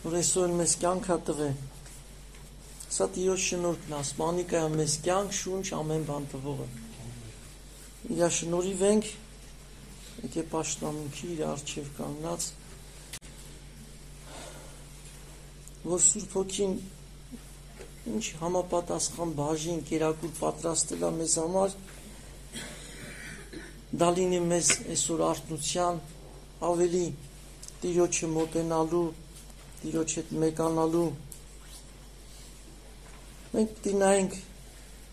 որ այսօր մեզ կյանք է տվել։ Սա Տիրոջ շնորհքն է, ասմանիկա մեզ կյանք, շունչ, ամեն բան տվողը։ Իր շնորհիվենք, եկե պաշտամունքի իր առջև կանգնած, որ Սուրբ Հոգին ինչ համապատասխան բաժին կերակուր պատրաստել է մեզ համար, դա լինի մեզ այսօր արթնության, ավելի Տիրոջը մոտենալու, Տիրոջ հետ մեկանալու։ Մենք դինայինք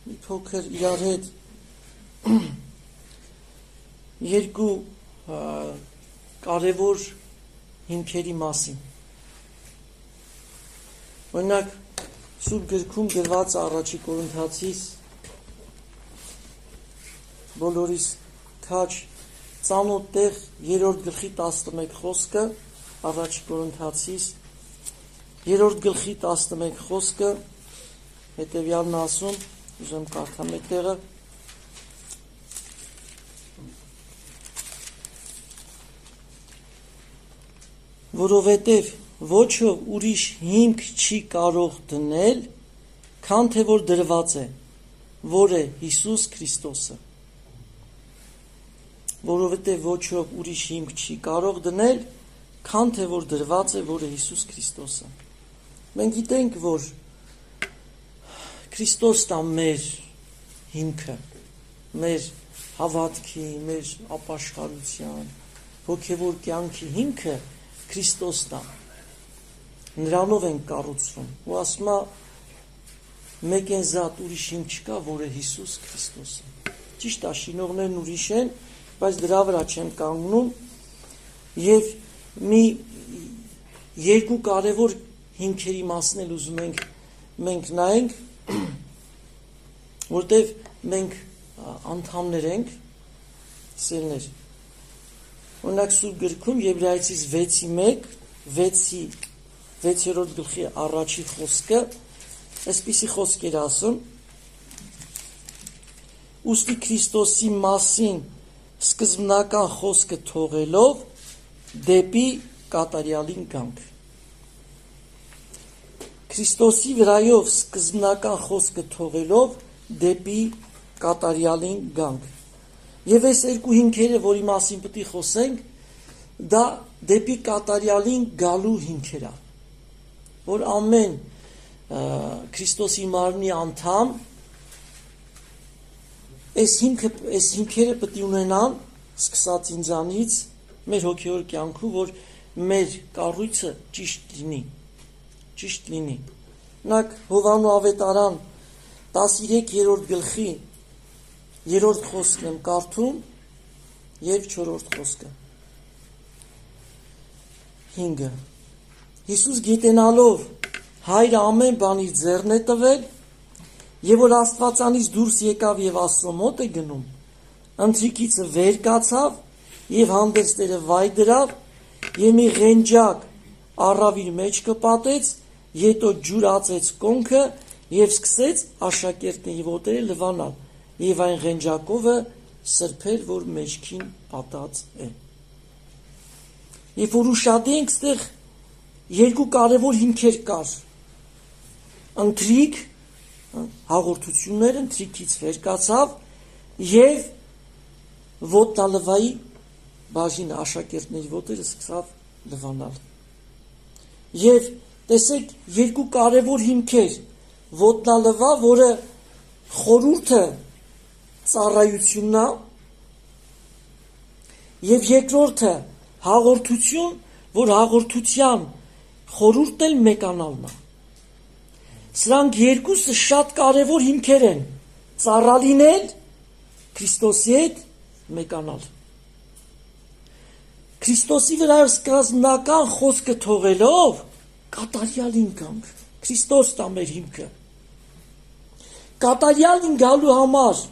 մի փոքր իրար հետ երկու կարևոր հիմքերի մասին։ Օրինակ Սուրբ գրքում գրված առաջի Կորինթացիս բոլորիս քաչ ծանոթ տեղ 3-րդ գլխի 11 խոսքը, առաջի Կորինթացիս 3-րդ գլխի 11 խոսքը հետևյալն ասում, ուզեմ կարդամ այդ տեղը, որովհետև ոչով ուրիշ հիմք չի կարող դնել, քան թե որ դրված է, որ է Հիսուս Քրիստոսը։ Որովհետև ոչով ուրիշ հիմք չի կարող դնել, քան թե որ դրված է, որ է Հիսուս Քրիստոսը։ Մենք գիտենք, որ Քրիստոսն է մեր հիմքը, մեր հավատքի, մեր ապաշխարության, հոգևոր կյանքի հիմքը Քրիստոսն է։ Նրանով ենք կառուցվում։ Ու ասում է, մեկ են զատ ուրիշ հիմք չկա, որ է Հիսուս Քրիստոսը։ Ճիշտ է, շինողներն ուրիշ են, բայց դրա վրա չեն կանգնում, եւ մի երկու կարևոր հիմքերի մասին էլ ուզում ենք մենք նայենք, որտեվ մենք անդամներ ենք, սերներ։ Օրինակ Սուրբ գրքում Եբրայեցիս 6:1, 6-րդ գլխի առաջի խոսքը, այսպիսի խոսքեր ասում. Ուստի Քրիստոսի մասին սկզբնական խոսքը թողելով դեպի կատարյալին գանք։ Քրիստոսի վրայով սկզբնական խոսքը թողելով դեպի կատարյալին գանք։ Եվ այս երկու հիմքերը, որի մասին պետք է խոսենք, դա դեպի կատարյալին գալու հիմքեր է, որ ամեն Քրիստոսի մարմնի անդամ այս հիմքերը պետք է ունենան, սկսած ինձանից, մեր հոգևոր կյանքում, որ մեր կառույցը ճիշտ լինի։ Օրինակ Հովհաննես ավետարան 13-րդ գլխի 3-րդ խոսքն եմ կարդում եւ 4-րդ խոսքը։ 5. Հիսուս գիտենալով Հայրը ամեն բան իր ձեռն է տվել, եւ որ Աստվածանից դուրս եկավ եւ Աստծո մոտ է գնում, ընթրիքիցը վեր կացավ եւ հանդերձ Տերը վայ դրավ եւ մի ղենջակ առավ իր մեջքը պատեց, ետո ջուր ածեց կոնքը եւ սկսեց աշակերտների ոտերը լվանալ եւ այն ղենջակովը սրբել, որ մեջքին պատած է։ Երբ որ ուշադենք, ստեղ երկու կարևոր հիմքեր կար, ընթրիք, հաղորդությունները ընթրիքից վեր կացավ եւ ոտնալվայի բաժին աշակերտների ոտերը սկսավ լվանալ։ Եվ տեսեք երկու կարևոր հիմքեր, ոտնալվա, որը խորհուրդը ծառայությունն է, եւ երկրորդը հաղորդություն, որ հաղորդության խորհուրդն էլ մեկանալն է։ Սրանք երկուսը շատ կարևոր հիմքեր են, ծառալինել, Քրիստոսի հետ մեկանալ։ Քրիստոսի վրա սկզբնական խոսքը թողելով կատարյալին գանք։ Քրիստոսն է մեր հիմքը։ Կատարյալին գալու համար,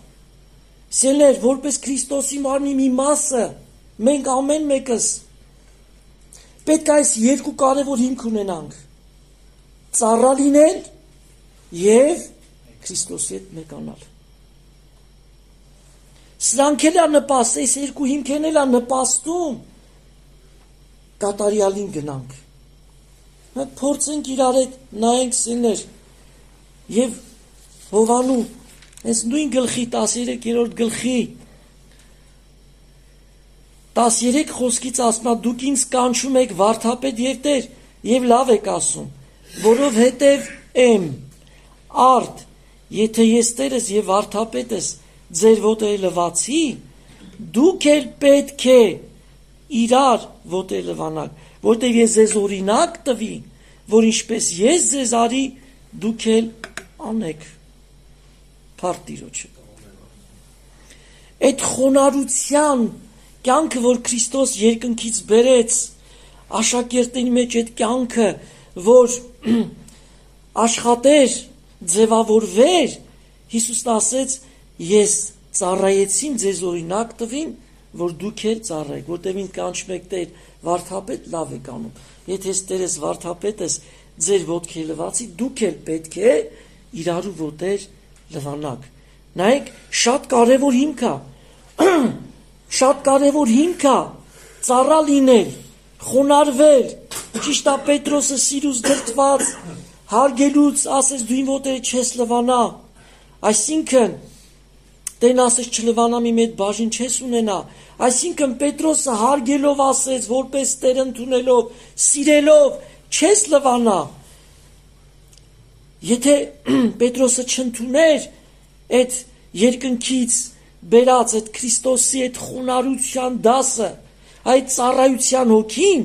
սիրելիներ, որպես Քրիստոսի մարմնի մի մասը, մենք ամեն մեկս պետք է այս երկու կարևոր հիմք ունենանք. ծառալինել եւ Քրիստոսի հետ մեկանալ։ Սրանք էլ է նպաստ, այս երկու հիմքերն էլ է նպաստում կատարյալին գնանք։ Մենք փորձենք իրար հետ նայենք սիրներ եւ Հովանու այս նույն գլխի 13-րդ գլխի 13 խոսքից ասում է դուք ինձ կանչում եք վարդապետ եւ Տեր եւ լավ եք ասում որովհետեւ եմ արդ եթե ես Տերս եւ վարդապետս ձեր ոտերը լվացի դուք էլ պետք է իրար ոտերը լվանաք որտեղ ես ձեզ օրինակ տվի, որ ինչպես ես ձեզ արի, դուք էլ անեք Փարտիրոջը։ Այդ խոնարհության կյանքը, որ Քրիստոս երկնքից բերեց, աշակերտների մեջ այդ կյանքը, որ աշխատեր, ձևավորվեր, Հիսուսն ասեց, ես ծառայեցին ձեզ օրինակ տվին, որ դուք էլ ծառայեք, որտեղ ինձ կանչում եք Տեր, վարդապետ լավ եք անում։ Եթե ես Տերս վարդապետս ձեր ոտքի լվացի, դուք էլ պետք է իրարու ոտեր լվանաք։ Նայեք, շատ կարևոր հիմք է։ Շատ կարևոր հիմք է ծառա լինել, խոնարհվել։ Ճիշտ է Պետրոսը սիրուց դրդված հարգելուց ասես դու իմ ոտերը չես լվանա։ Այսինքն Տերն ասեց չլվանամ իմ այդ բաժին չես ունենա։ Այսինքն Պետրոսը հարգելով ասեց, որպես Տեր ընդունելով, սիրելով, չես լվանա։ Եթե Պետրոսը չընդուներ այդ երկնքից բերած այդ Քրիստոսի այդ խոնարհության դասը, այդ ծառայության հոգին,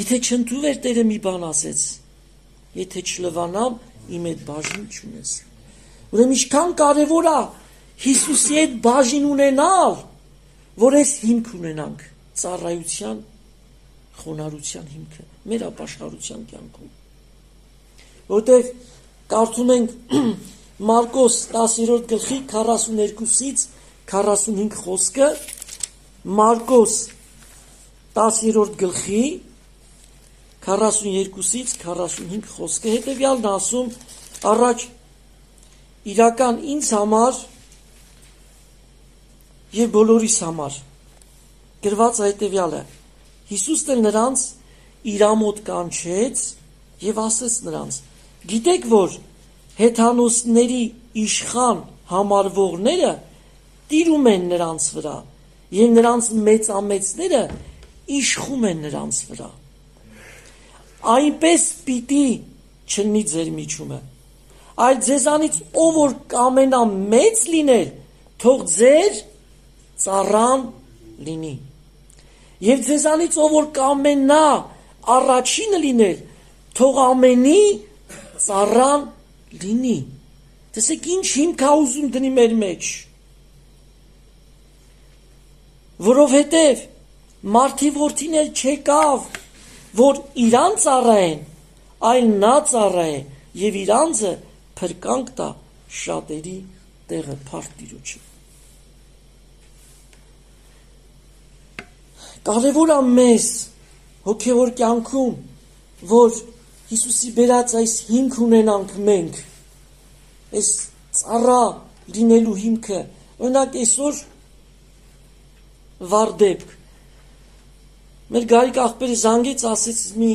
եթե չընդուներ Տերը մի բան ասեց, եթե չլվանամ, իմ այդ բաժին չունես։ Ուրեմն ինչքան կարևոր է Հիսուսի այդ բաժին ունենալ, որ այս հիմք ունենանք ծառայության, խոնարհության հիմքը մեր ապաշխարության կյանքում։ Որտեղ կարդում ենք Մարկոս 10-րդ գլխի 42-ից 45 խոսքը, Մարկոս 10-րդ գլխի 42-ից 45 խոսքը հետևյալն ասում, առաջ իրական ինձ համար եւ բոլորիս համար գրված հետևյալը Հիսուսն էլ նրանց իր ամոթ կանչեց եւ ասեց նրանց գիտեք որ հեթանոսների իշխան համարվողները տիրում են նրանց վրա եւ նրանց մեծամեծները իշխում են նրանց վրա այնպես պիտի չլինի ձեր միջումը այլ ձեզանից ով որ կամենա մեծ լինել թող ձեր ծառան լինի եւ ձեզանից ով որ կամենա առաջինը լինել թող ամենի ծառան լինի տեսեք ինչ հիմք է ուզում դնի մեր մեջ որովհետեւ մարդի որդին էլ չեկավ որ իրան ծառայեն այլ նա ծառայե եւ իր անձը փրկանք տա շատերի տեղը Փարտիրոջը կարևոր է մեզ հոգևոր կյանքում որ Հիսուսի բերած այս հիմք ունենանք մենք այս ծառա լինելու հիմքը օրինակ այսօր վարդեպք մեր Գարիկ աղբերը զանգեց ասեց մի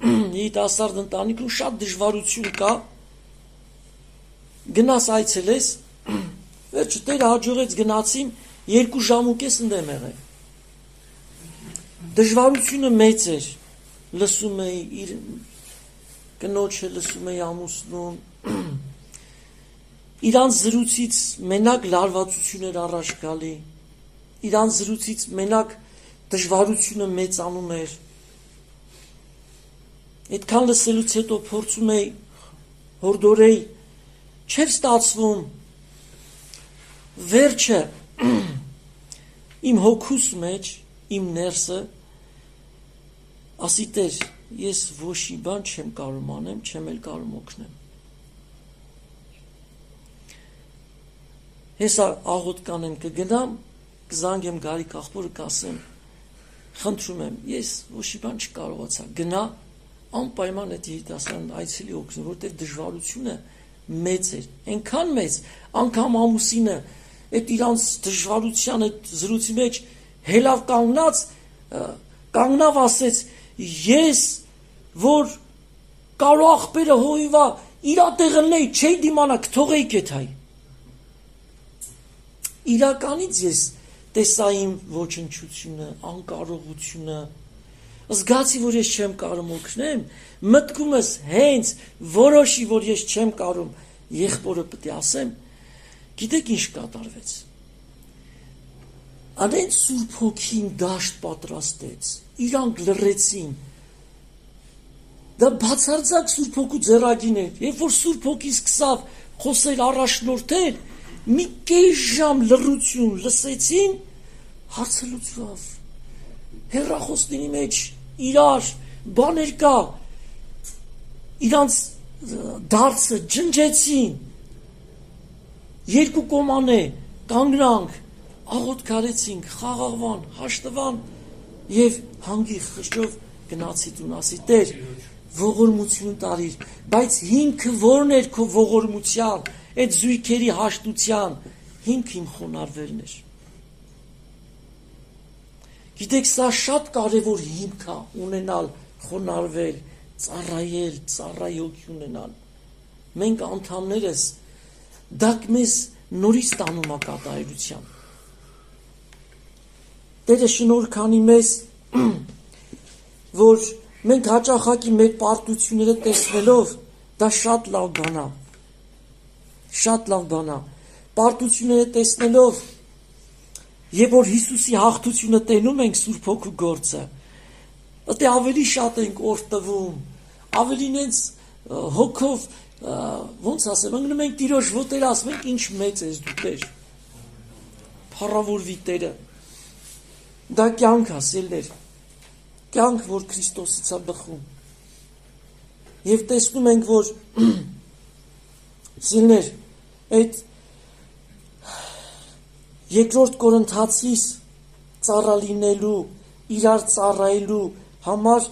երիտասարդ ընտանիքում շատ դժվարություն կա գնաս այցելես վերջը Տերը հաջողեց գնացին 2 ժամ ու կես ընդեմ եղել դժվարությունը մեծ էր լսում էի իր կնոջը լսում էի ամուսնուն իրանց զրուցից մենակ լարվածություն էր առաջ գալի իրանց զրուցից մենակ դժվարությունը մեծանում էր այդքան լսելուց հետո փորձում էի հորդորեի չէր ստացվում վերջը իմ հոգուս մեջ իմ ներսը ասի Տեր ես ոչ մի բան չեմ կարող անեմ չեմ էլ կարող օգնեմ հեսա աղոտ կանեմ կգնամ կզանգեմ Գարիկ աղբորը կասեմ խնդրում եմ ես ոչ մի բան չկարողացա գնա անպայման այդ երիտասարդն այցելի օգնի որտեղ դժվարությունը մեծ էր այնքան մեծ անգամ ամուսինը այդ իրանց դժվարության այդ զրույցի մեջ հելավ կանգնավ ասեց ես որ կարող աղբերը հոյվա իրա տեղնեի չի դիմանա կթողեի կեթայ։ Իրականից ես տեսա իմ ոչնչությունը, անկարողությունը, զգացի, որ ես չեմ կարում օգնեմ, մտքումս հենց որոշի, որ ես չեմ կարում, եղբորը պետք է ասեմ, գիտեք ինչ կատարվեց։ Անեն Սուրբ Հոգին դաշտ պատրաստեց, իրանք լռեցին։ Դա բացարձակ Սուրբ Հոգու ձեռագին էր, երբ որ Սուրբ Հոգին սկսավ խոսել առաջնորդել, մի կես ժամ լռություն լսեցին, հարցը լուծվավ։ Հեռախոսների մեջ իրար բաներ կա, իրանց դարձը ջնջեցին, երկու կոմանե կանգնանք, աղոտ կարեցինք, խաղաղվան, հաշտվան և հանգի խշտով գնացի տունասի տեր, ողորմություն տարիր, բայց հիմքը որն էր քո ողորմության, այդ զույգերի հաշտության, հիմք իմ խոնարհվելն էր։ Գիտեք, սա շատ կարևոր հիմք է ունենալ, խոնարհվել, ծառայել, ծառայի հոգի ունենալ։ Մենք անդամներս դա մեզ նորից տանում է կատարելության։ Տերը շնորհք անի մեզ, որ մենք հաճախակի մեր պարտությունները տեսնելով, դա շատ լավ բան է։ Շատ լավ բան է։ Պարտությունները տեսնելով, եւ որ Հիսուսի հաղթությունը տենում ենք Սուրբ Հոգու գործը, դա ավելի շատ ենք օրտվում, ավելի նենց հոգով, ոնց ասեմ, ընկնում ենք Տիրոջ ոտերը, ասում ենք ինչ մեծ ես դու Տեր։ Փառավորվի Տերը։ Դա կյանք է, սիրելիներ, կյանք, որ Քրիստոսից է բխում։ Եվ տեսնում ենք, որ սիրելիներ, այդ Երկրորդ Կորինթացիս ծառալինելու, իրար ծառայելու համար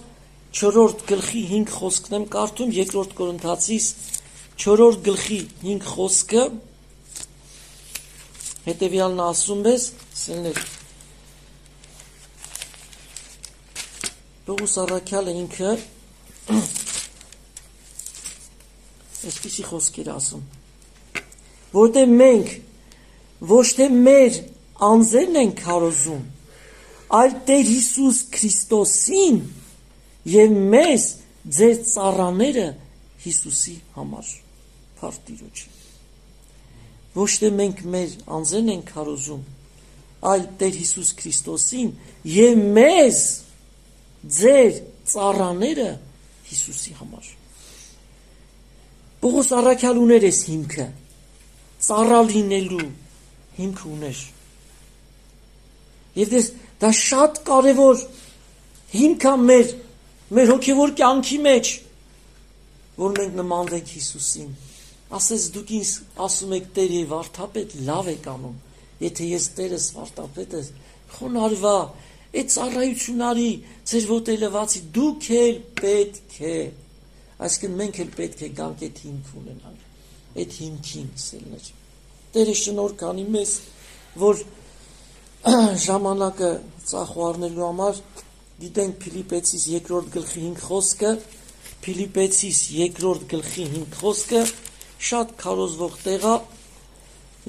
4-րդ գլխի 5 խոսքն եմ կարդում, Երկրորդ Կորինթացիս 4-րդ գլխի 5 խոսքը, հետևյալն ասում ես, սիրելիներ, Պողոս առաքյալը ինքը այսպիսի խոսքեր ասում, որտեղ մենք ոչ թե մեր անձերն են քարոզում, այլ Տեր Հիսուս Քրիստոսին եւ մեզ ձեր ծառաները Հիսուսի համար։ Փառք Տիրոջը։ Ոչ թե մենք մեր անձերն են քարոզում, այլ Տեր Հիսուս Քրիստոսին եւ մեզ ձեր ծառաները Հիսուսի համար։ Պողոս առաքյալ ուներ էս հիմքը, ծառա լինելու հիմք ուներ։ Եվ դա շատ կարևոր հիմք է մեր հոգևոր կյանքի մեջ, որ մենք նմանվենք Հիսուսին։ Ասես դուք ինձ ասում եք Տեր եւ վարդապետ, լավ եք անում, եթե ես Տերս վարդապետս, խոնարհվա, այդ ծառայությունների ձեր ոտելվածի դուք էլ պետք է, այսինքն մենք էլ պետք է գանք այդ հիմք ունենալ, այդ հիմքին սիրելիներ։ Տերը շնորհք անի մեզ, որ ժամանակը ծախու համար դիտենք Փիլիպեցիս 2-րդ գլխի 5 խոսքը, Փիլիպեցիս 2-րդ գլխի 5 խոսքը շատ քարոզվող տեղ է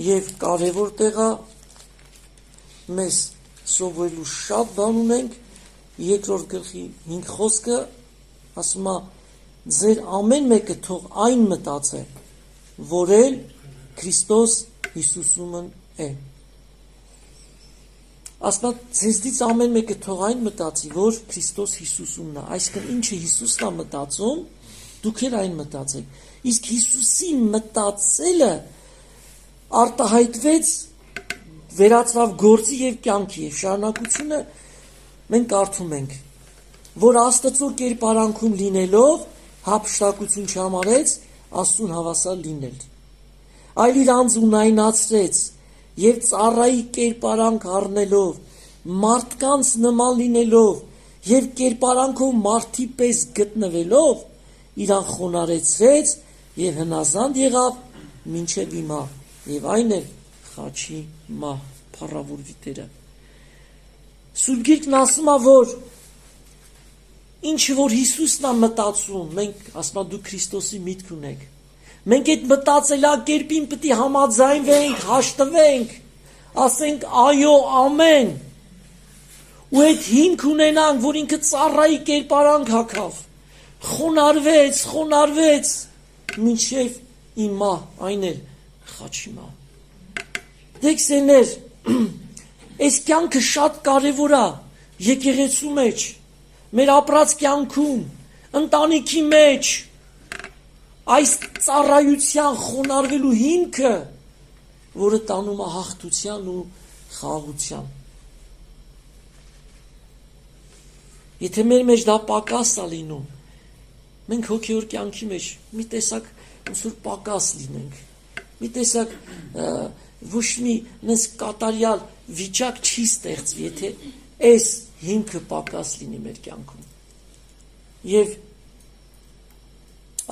եւ կարեւոր տեղ է, մեզ սովորելու շատ բան ունենք, 2-րդ գլխի 5 խոսքը ասում է ձեր ամեն մեկը թող այն մտածե, որ էլ Քրիստոս Հիսուսումն է։ Աստված ձեզնից ամեն մեկը թող այն մտածի, որ Քրիստոս Հիսուսումն է, այսինքն ինչը Հիսուսն է մտածում, դուք էլ այն մտածեք։ Իսկ Հիսուսի մտածելը արտահայտվեց, վերածավ գործի եւ կյանքի եւ շարունակությունը մենք կարդում ենք, որ Աստծո կերպարանքում լինելով հափշտակություն չհամարեց Աստծուն հավասար լինել, այլ իր անձ ունայնացրեց եւ ծառայի կերպարանք առնելով, մարդկանց նման լինելով եւ կերպարանքով մարդի պես գտնվելով, իրան խոնարհեցրեց եւ հնազանդ եղավ մինչեւ հիմա, եւ այն է խաչի մահ, փառավորվի Տերը։ Սուրբ Գիրքն ասում է, որ Ինչը որ Հիսուսն է մտածում, մենք ասում դու Քրիստոսի միտք ունեք։ Մենք այդ մտածելակերպին պետք է համաձայնվենք, հաշտվենք, ասենք այո, ամեն։ Ու այդ հիմք ունենանք, որ ինքը ծառայի կերպարանք հագավ, խոնարհվեց, մինչև իմա, այն էլ խաչիմա։ Դեքսեներ, այս կյանքը շատ կարևոր է եկեղեցու մեջ, մեր ապրած կյանքում, ընտանիքի մեջ, այս ծառայության խոնարհվելու հիմքը, որը տանում է հաղթության ու խաղաղության։ Եթե մեր մեջ դա պակաս է լինում, մենք հոգևոր կյանքի մեջ մի տեսակ ոնց որ պակաս լինենք, մի տեսակ ոչ մի նես կատարյալ վիճակ չի ստեղծվի, եթե այս հիմքը պակաս լինի մեր կյանքում։ Եվ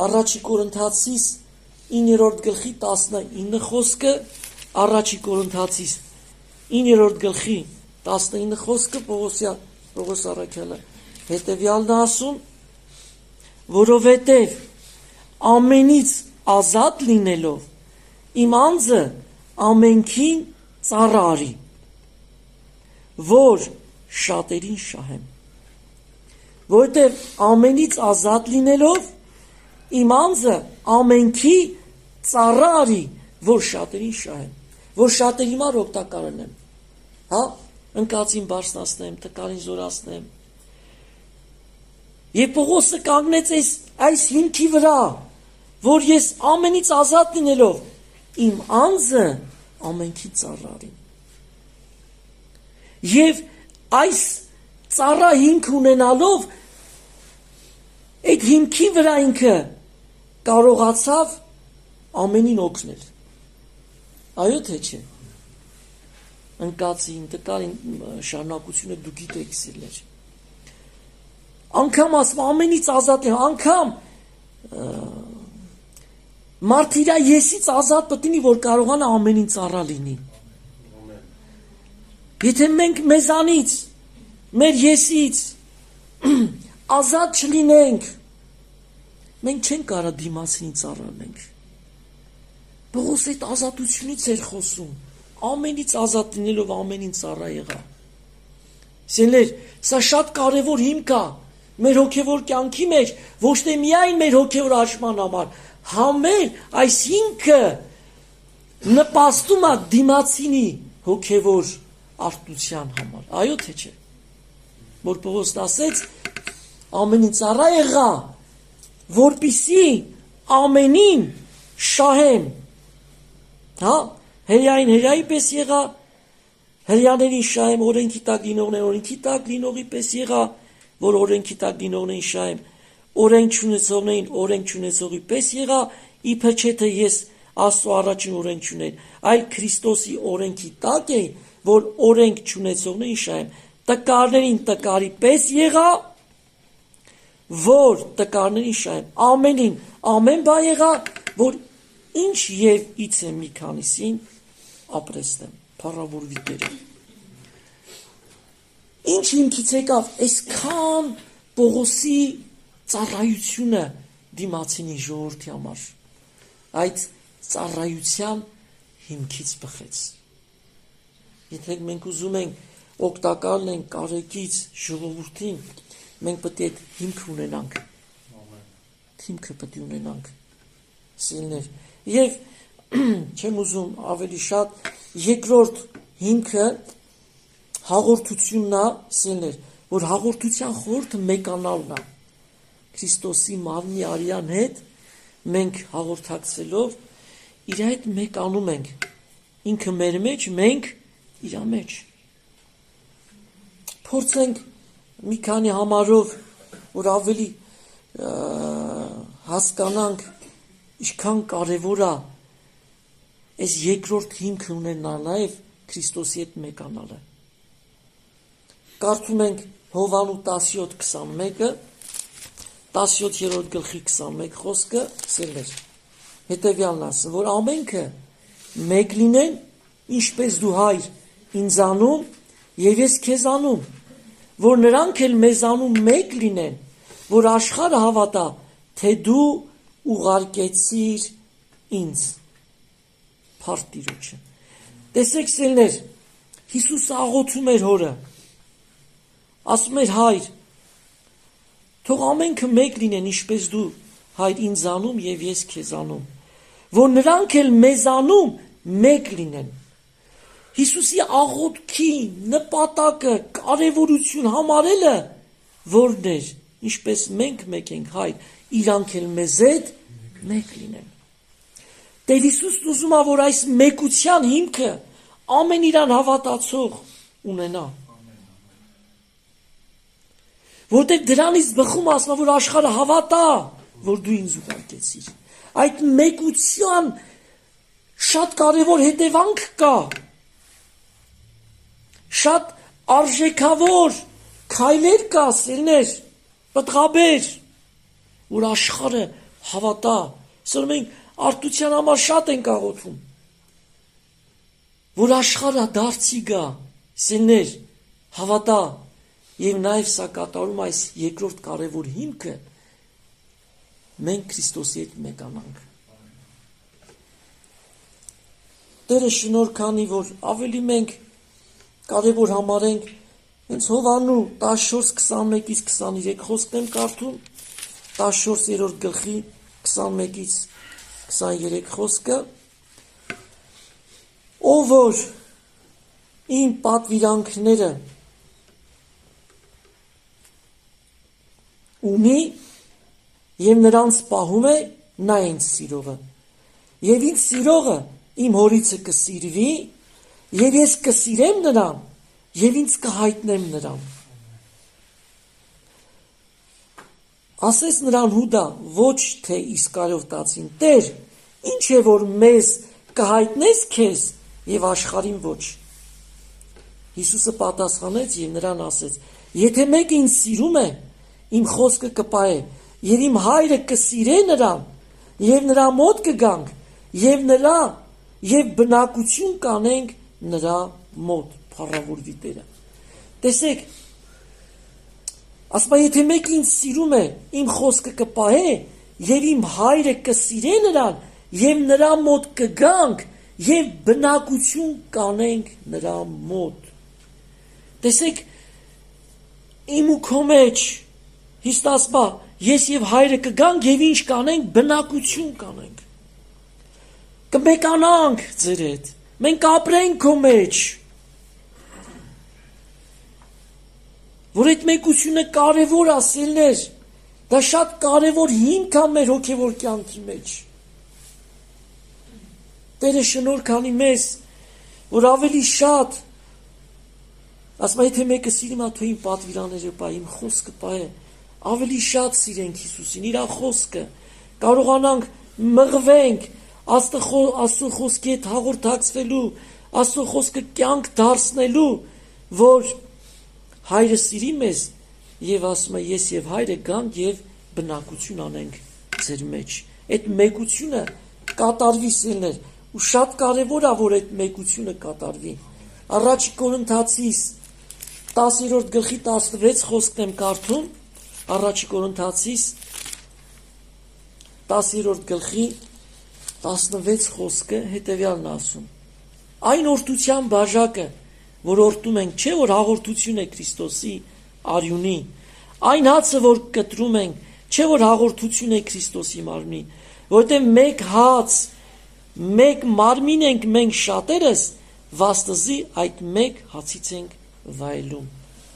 առաջի Կորինթացիս 9-րդ գլխի 19 խոսքը, առաջի Կորինթացիս 9-րդ գլխի 19 խոսքը Պողոս առաքյալը հետևյալն է ասում, որովհետև ամենից ազատ լինելով իմ անձը ամենքին ծառայի, որ շատերին շահեմ։ Որովհետև ամենից ազատ լինելով իմ անձը ամենքի ծառայի, որ շատերին շահեմ, որ շատերի համար օգտակար լինեմ, հա, ընկածին բարձրացնեմ, տկարին զորացնեմ։ Եվ Պողոսը կանգնեց այս հիմքի վրա, որ ես ամենից ազատ լինելով իմ անձը ամենքի ծառայի։ Եվ այս ծառա հիմք ունենալով այդ հիմքի վրա ինքը կարողացավ ամենին օգնել։ Այո թե չէ։ Ընկածին, տկարին շարունակությունը դու գիտեք սիրներ։ Անգամ ասում ամենից ազատ է, անգամ մարդիրա եսից ազատ պետք լինի, որ կարողանա ամենին ծառա լինի։ Եթե մենք մեզանից, մեր եսից ազատ չլինենք, մենք չենք կարող դիմացին ծառայենք։ Պողոս այդ ազատությունից էր խոսում, ամենից ազատ լինելով ամենին ծառա եղա։ Սիրելիներ, սա շատ կարևոր հիմք է մեր հոգևոր կյանքի մեջ, ոչ թե միայն մեր հոգևոր աճման համար, համեր այս հիմքը նպաստում է դիմացինի հոգևոր արտության համար։ Այո թե չէ։ Որ Պողոսն ասեց, ամենին ծառա եղա, որպիսի ամենին շահեմ։ Հա, հրեային հրեայի պես եղա, հրեաներին շահեմ, օրենքի տակ լինողներին օրենքի տակ լինողի պես եղա, որ օրենքի տակ լինողներին շահեմ, օրենք չունեցողներին օրենք չունեցողի պես եղա, իբր չէ թե ես Աստծո առաջին օրենք չունեի, այլ Քրիստոսի օրենքի տակ էի, որ օրենք չունեցողներին շահեմ, տկարներին տկարի պես եղա, որ տկարներին շահեմ, ամենին ամեն բան եղա, որ ինչ եւ իցե մի քանիսին ապրեստեմ, փառավորվի Տերը։ Ինչ հիմքից եկավ այսքան Պողոսի ծառայությունը դիմացինի ժողովրդի համար, այդ ծառայության հիմքից բխեց։ Եթե մենք ուզում ենք օգտակար լինենք կարեկից ժողովրդին, մենք պետք է հիմք ունենանք։ Հիմքը պետք է ունենանք։ Սիրելիներ, եւ չեմ ուզում ավելի շատ երկրորդ հիմքը հաղորդությունն է, սիրելիներ, որ հաղորդության խորհուրդը մեկանալն է։ Քրիստոսի մարմնի արյան հետ մենք հաղորդակցելով իր հետ մեկանում ենք։ Ինքը մեր մեջ, մենք իր մեջ։ Փորձենք մի քանի համարով, որ ավելի հասկանանք ինչքան կարևոր է այս երկրորդ հիմքը ունենալ նաև Քրիստոսի հետ մեկանալը։ Կարդում ենք Հովանու 17:21-ը, 17-րդ գլխի 21 խոսքը, սիրելիներ, հետևյալն ասում, որ ամենքը մեկ լինեն, ինչպես դու Հայր ինձանում եւ ես քեզանում, որ նրանք էլ մեզանում մեկ լինեն, որ աշխարհը հավատա, թե դու ուղարկեցիր ինձ։ Փառք Տիրոջը։ Տեսեք սիրելիներ, Հիսուսը աղոթում էր հորը, ասում էր հայր, թող ամենքը մեկ լինեն, ինչպես դու հայր ինձանում եւ ես քեզանում, որ նրանք էլ մեզանում մեկ լինեն։ Հիսուսի աղոթքի նպատակը, կարևորություն համարելը որն էր, ինչպես մենք մեկ ենք հայր, իրանք էլ մեզ հետ մեկ լինեն։ Տեր Հիսուսն ուզում է, որ այս մեկության հիմքը ամեն իրան հավատացող ունենա։ Որտեղ դրանից բխում ասում, որ աշխարհը հավատա, որ դու ինձ ուղարկեցիր։ Այդ մեկության շատ կարևոր հետևանք կա։ Շատ արժեքավոր քայլեր կա, սիրներ, պտղաբեր, որ աշխարհը հավատա։ Սա մենք արտության համար շատ ենք աղոթում, որ աշխարհը դարձի գա, սիրներ, հավատա, եւ նաեւ սա կատարում այս երկրորդ կարևոր հիմքը, մենք Քրիստոսի հետ մեկանանք։ Տերը շնորհ քանի, որ ավելի մենք կարևոր համարենք հենց Հովհաննու 14:21-ից 23 խոսքն եմ կարդում, 14-րդ գլխի 21-ից 23 խոսքը, ով որ իմ պատվիրանքները ունի եւ նրանց պահում է, նա ինձ սիրողը, եւ ինձ սիրողը իմ հորիցը կսիրվի, եւ ես կսիրեմ նրան, եւ ինձ կհայտնեմ նրան։ Ասես նրան Հուդա, ոչ թե Իսկարիովտացին, Տեր, ինչ է որ մեզ կհայտնես քեզ եւ աշխարհին ոչ։ Հիսուսը պատասխանեց եւ նրան ասեց. Եթե մեկը ինձ սիրում է, իմ խոսքը կպահե, եւ իմ հայրը կսիրե նրան, եւ նրա մոտ կգանք, եւ նրա եւ բնակություն կանենք նրա մոտ։ Փառավորվի Տերը։ Տեսեք, ասում է, եթե մեկը ինձ սիրում է, իմ խոսքը կպահե, եւ իմ հայրը կսիրե նրան, եւ նրա մոտ կգանք, եւ բնակություն կանենք նրա մոտ։ Տեսեք, իմ ու քո մեջ Հիսուս ասում է, ես եւ հայրը կգանք եւ ինչ կանենք, բնակություն կանենք։ Կմեկանանք ձեր հետ։ Մենք ապրենք քո մեջ։ Որ այդ մեկությունը կարևոր է, սիրելիներ, դա շատ կարևոր հիմք է մեր հոգևոր կյանքի մեջ։ Տերը շնորհ քանի մեզ, որ ավելի շատ, ասում է, եթե մեկը սիրում է, թող իմ պատվիրանները պահի, իմ խոսքը պահի, ավելի շատ սիրենք Հիսուսին, իր խոսքը, կարողանանք մղվենք Աստծո խոսքի հետ հաղորդակցվելու, Աստծո խոսքը կյանք դարձնելու, որ հայրը սիրի մեզ եւ ասում է ես եւ հայրը գանք եւ բնակություն անենք ձեր մեջ։ Այդ մեկությունը կատարվի, սիրելիներ, ու շատ կարեւոր է, որ այդ մեկությունը կատարվի։ Առաջի Կորինթացիս 10-րդ գլխի 16 խոսքն եմ կարդում, Առաջի Կորինթացիս 10-րդ գլխի 16 խոսքը հետևյալն ասում. Այն օրդության բաժակը, որ օրդում ենք, չէ որ հաղորդություն է Քրիստոսի արյունի, այն հացը, որ կտրում ենք, չէ որ հաղորդություն է Քրիստոսի մարմնի, որտեղ մեկ հաց, մեկ մարմին ենք մենք շատերս, վաստզի այդ մեկ հացից ենք վայելում։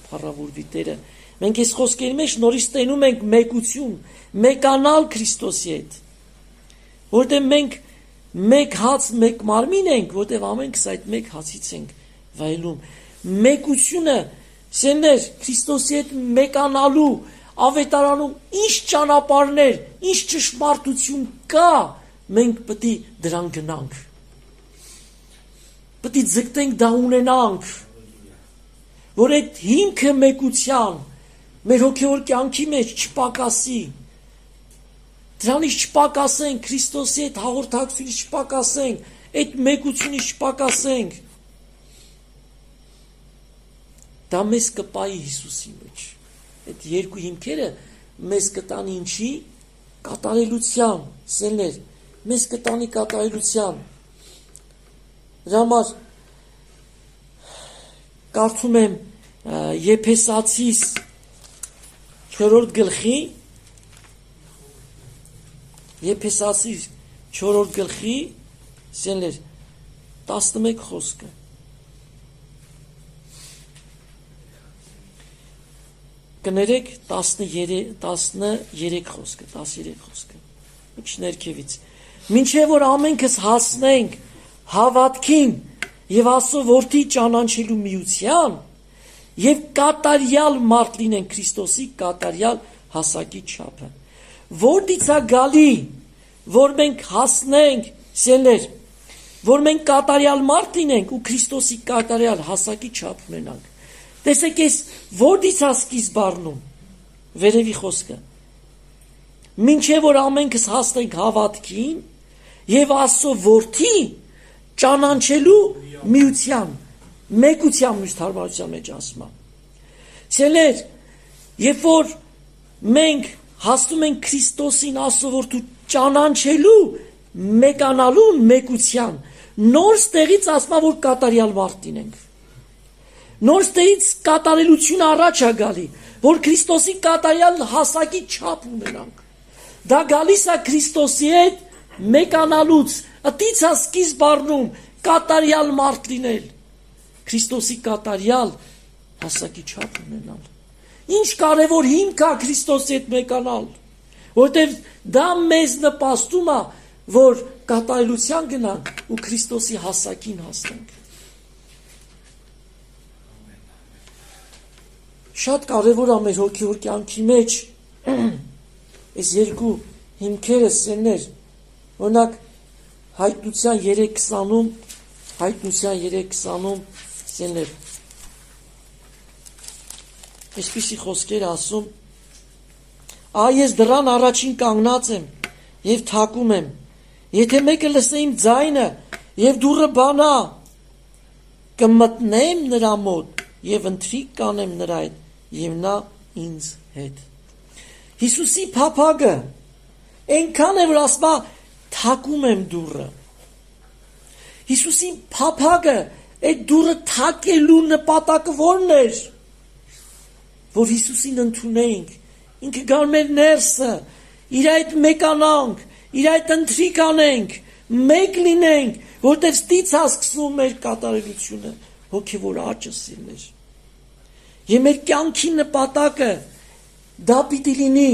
Փառավորվի Տերը։ Մենք այս խոսքերի մեջ նորից տենում ենք մեկություն, մեկանալ Քրիստոսի հետ, որտեղ մենք մեկ հաց, մեկ մարմին ենք, որտեղ ամենքս այդ մեկ հացից ենք վայելում։ Մեկությունը, սերներ, Քրիստոսի հետ մեկանալու ավետարանում ինչ ճանապարհներ, ինչ ճշմարտություն կա, մենք պետք է դրան գնանք։ Պետք է ձգտենք դա ունենանք, որ այդ հիմքը մեկության մեր հոգևոր կյանքի մեջ չպակասի։ Դրանից չպակասենք, Քրիստոսի հետ հաղորդակցությունից չպակասենք, այդ մեկությունից չպակասենք։ Դա մեզ կպայի Հիսուսի մեջ։ Այդ երկու հիմքերը մեզ կտանի ինչի կատարելության, սերներ, մեզ կտանի կատարելության։ Դրա համար կարդում եմ Եփեսացիս 4-րդ գլխի, Եփեսացիս 4-րդ գլխի, սերներ, 11 խոսքը։ Կներեք 13 խոսքը։ Ինչ ներքևից։ Մինչև որ ամենքս հասնենք հավատքին եւ Աստծո որդի ճանաչելու միության եւ կատարյալ մարդ լինենք Քրիստոսի կատարյալ հասակի չափը։ Որտից է գալի, որ մենք հասնենք, սերներ, որ մենք կատարյալ մարդ լինենք ու Քրիստոսի կատարյալ հասակի չափ ունենանք։ Տեսեք, ես որտից է սկիզբ առնում, վերևի խոսքը։ Մինչև որ ամենքս հասնենք հավատքին եւ Աստծո որդի ճանաչելու միության, մեկության մյուս թարգմանության մեջ ասում է։ Սերներ, երբ որ մենք հասնում ենք Քրիստոսին Աստծո որդու ճանաչելու, մեկանալու մեկության, նոր ստեղից ասում է, որ կատարյալ մարդ լինենք։ Նոր ստեղից կատարելություն առաջ է գալի, որ Քրիստոսի կատարյալ հասակի չափ ունենանք։ Դա գալիս է Քրիստոսի հետ մեկանալուց, ըտից է սկիզբ առնում կատարյալ մարդ լինել, Քրիստոսի կատարյալ հասակի չափ ունենալ։ Ինչ կարևոր հիմք է Քրիստոսի հետ մեկանալ, որտեղ դա մեզ նպաստում է, որ կատարելության գնանք ու Քրիստոսի հասակին հասնենք։ Շատ կարևոր է մեր հոգևոր կյանքի մեջ այս երկու հիմքերը սերներ, օրինակ Հայտնության 3:20-ում սերներ, այսպիսի խոսքեր ասում. «Ես դռան առաջին կանգնած եմ եւ թակում եմ, եթե մեկը լսե իմ ձայնը եւ դուռը բանա, կմտնեմ նրա մոտ եւ ընթրիք կանեմ նրա հետ եւ նա ինձ հետ»։ Հիսուսի փափագը այնքան է, որ ասում է թակում եմ դուռը։ Հիսուսի փափագը այդ դուռը թակելու նպատակը ո՞րն էր, որ Հիսուսին ընդունենք, ինքը գար մեր ներսը, իր այդ մեկանանք, իր այդ ընթրիք անենք, մեկ լինենք, որտեղ ստից է սկսվում մեր կատարելությունը, հոգևոր աճը սիրներ։ Եվ մեր կյանքի նպատակը դա պիտի լինի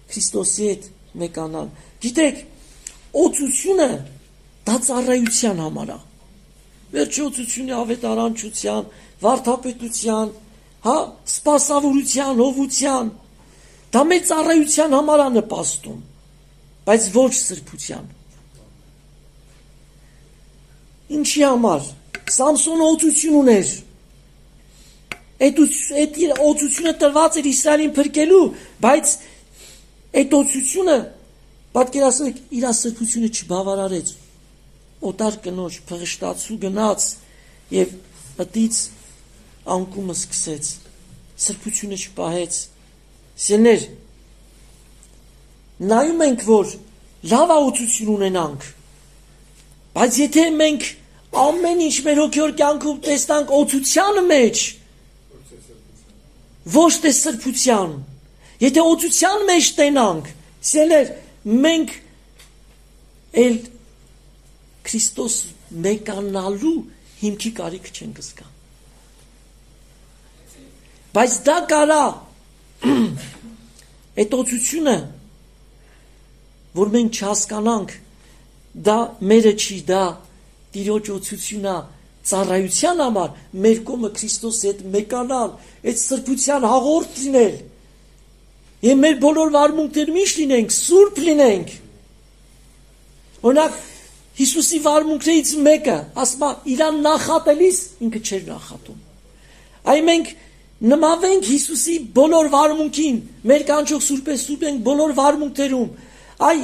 Քրիստոսի հետ մեկանալ։ Գիտեք, օծությունը դա ծառայության համար է։ Վերջի օծությունը ավետարանչության, վարդապետության, սպասավորության, հովության, դա մեր ծառայության համար է նպաստում, բայց ոչ սրբության։ Ինչի համար։ Սամսոնը օծություն ուներ։ Այդ օծությունը տրված էր Իսրայելին փրկելու, բայց այդ օծությունը, պատկերացրեք, իր սրբությունը չբավարարեց։ Օտար կնոջ փղշտացու գնաց եւ ըտից անկումը սկսեց։ Սրբությունը չպահեց։ Սերներ, նայում ենք, որ լավ օծություն ունենանք, բայց եթե մենք ամեն ինչ մեր հոգևոր կյանքում տեսնանք օծությանը մեջ, ոչ թե սրբության, եթե օծության մեջ տենանք, սերներ, մենք էլ Քրիստոս մեկանալու հիմքի կարիք չենք զգա։ Բայց դա կարա այդ օծությունը, որ մենք չհասկանանք, դա մերը չի, դա Տիրոջ օծությունն է ծառայության համար, մեր կողմը Քրիստոսի հետ մեկանալ, այդ սրբության հաղորդ լինել։ Եվ մեր բոլոր վարմունքներում ինչ լինենք, սուրբ լինենք։ Օրինակ Հիսուսի վարմունքներից մեկը, ասում է, իրան նախատելիս ինքը չէր նախատում։ Այ մենք նմանվենք Հիսուսի բոլոր վարմունքին, մեր կանչող Սուրբ ենք բոլոր վարմունքներում։ Այ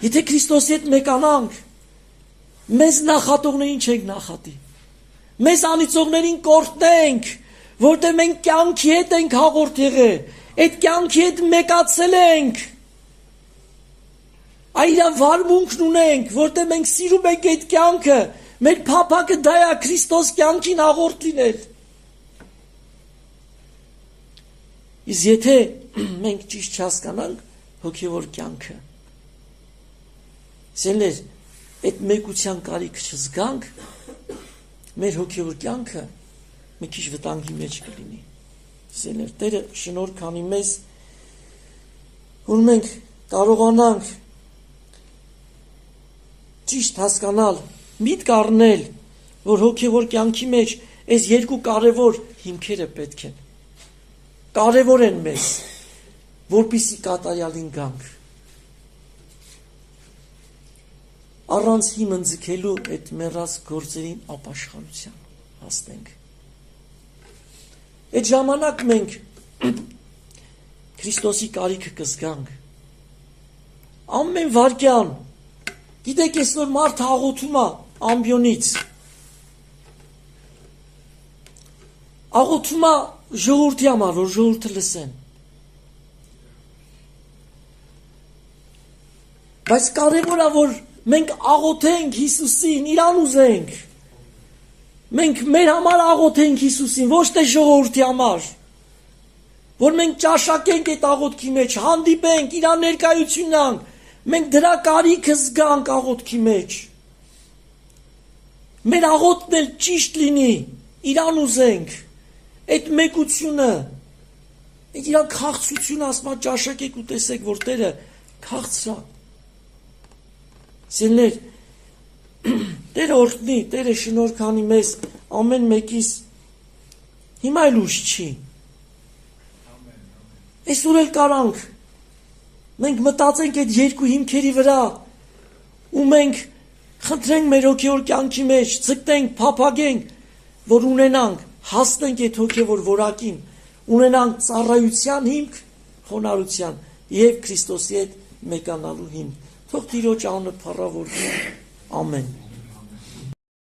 եթե Քրիստոսի հետ մեկանանք, մեզ նախատողներին չենք նախատի։ Մեզ անիծողներին կորտնենք, որտեղ մենք կյանքի հետ ենք հաղորդ եղել, այդ կյանքի հետ մեկացել ենք, այրա վարմունքն ունենք, որտեղ մենք սիրում ենք այդ կյանքը, մեր փափակը դա է Քրիստոս կյանքին հաղորդ լինել։ Իսկ եթե մենք ճիշտ չհասկանանք հոգևոր կյանքը, սենլեր, այդ մեկության կարիք չզգանք, մեր հոգևոր կյանքը մի քիչ վտանգի մեջ կլինի։ Սենլեր, Տերը շնորհ անի մեզ, որ մենք կարողանանք ճիշտ հասկանալ, միտք առնել, որ հոգևոր կյանքի մեջ այս երկու կարևոր հիմքերը պետք են։ Կարևոր են մեզ, որպեսզի կատարյալին գանք։ Առանց հիմն ձգելու այդ մեռած գործերին ապաշխարության հասնենք։ Այդ ժամանակ մենք Քրիստոսի կարիքը կզգանք։ Ամեն վարքյան, գիտեք, այսօր մարդը աղոթում է ամբիոնից։ Աղոթում է ժողովրդի համար, որ ժողովուրդը լսեն։ Բայց կարևոր է, որ մենք աղոթենք Հիսուսին, իրան ուզենք։ Մենք մեր համար աղոթենք Հիսուսին, ոչ թե ժողովրդի համար։ Որ մենք ճաշակենք այդ աղոթքի մեջ, հանդիպենք, իրան ներկայություն տանք, մենք դրա կարիքը զգանք աղոթքի մեջ։ Մեր աղոթքն էլ ճիշտ լինի, իրան ուզենք։ Այդ մեկությունը, այդ իրան քաղցրությունը ասма ճաշակեք ու տեսեք, որ Տերը քաղցրա։ Սիրելիներ, Տերը օրհնի, Տերը շնորհ անի մեզ ամեն մեկիս, հիմա էլ ուշ չի։ Այսօր էլ կարանք, մենք մտածենք այդ երկու հիմքերի վրա, ու մենք խնդրենք մեր հոգևոր կյանքի մեջ, ձգտենք, փափագենք, որ ունենանք, հասնենք այդ հոգևոր որակին, ունենանք ծառայության հիմք, խոնարհության եւ Քրիստոսի հետ մեկանալու հիմք։ Թող Տիրոջ անունը փառավորվի։ Ամեն։